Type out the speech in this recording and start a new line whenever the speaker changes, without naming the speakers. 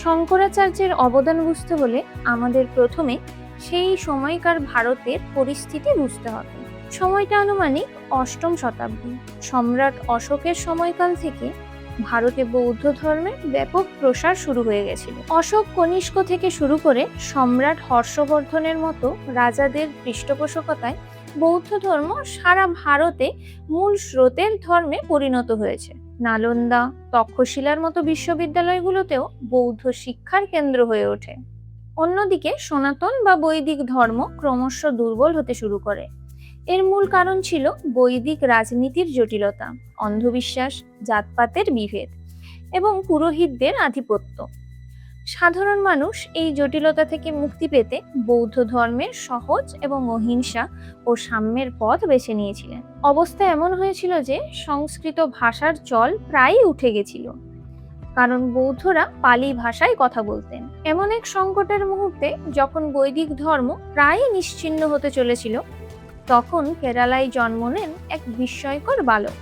শঙ্করাচার্যের অবদান বুঝতে হলে আমাদের প্রথমে সেই সময়কার ভারতের পরিস্থিতি বুঝতে হবে। সময়টা আনুমানিক অষ্টম শতাব্দী। সম্রাট অশোকের সময়কাল থেকে ভারতে বৌদ্ধ ধর্মের ব্যাপক প্রসার শুরু হয়ে গেছিল। অশোক কনিষ্ক থেকে শুরু করে সম্রাট হর্ষবর্ধনের মতো রাজাদের পৃষ্ঠপোষকতায় বৌদ্ধ ধর্ম সারা ভারতে মূল স্রোতের ধর্মে পরিণত হয়েছে। নালন্দা, তক্ষশিলার মতো বিশ্ববিদ্যালয়গুলোতেও বৌদ্ধ শিক্ষার কেন্দ্র হয়ে ওঠে। অন্যদিকে সনাতন বা বৈদিক ধর্ম ক্রমশ দুর্বল হতে শুরু করে। এর মূল কারণ ছিল বৈদিক রাজনীতির জটিলতা, অন্ধবিশ্বাস, জাতপাতের বিভেদ এবং পুরোহিতদের আধিপত্য। সাধারণ মানুষ এই জটিলতা থেকে মুক্তি পেতে বৌদ্ধ ধর্মের সহজ এবং অহিংসা ও সাম্যের পথ বেছে নিয়েছিলেন। অবস্থা এমন হয়েছিল যে সংস্কৃত ভাষার চল প্রায়ই উঠে গেছিল, কারণ বৌদ্ধরা পালি ভাষায় কথা বলতেন। এমন এক সংকটের মুহূর্তে যখন বৈদিক ধর্ম প্রায়ই নিশ্চিহ্ন হতে চলেছিল, তখন কেরালায় জন্ম নেন এক বিস্ময়কর বালক।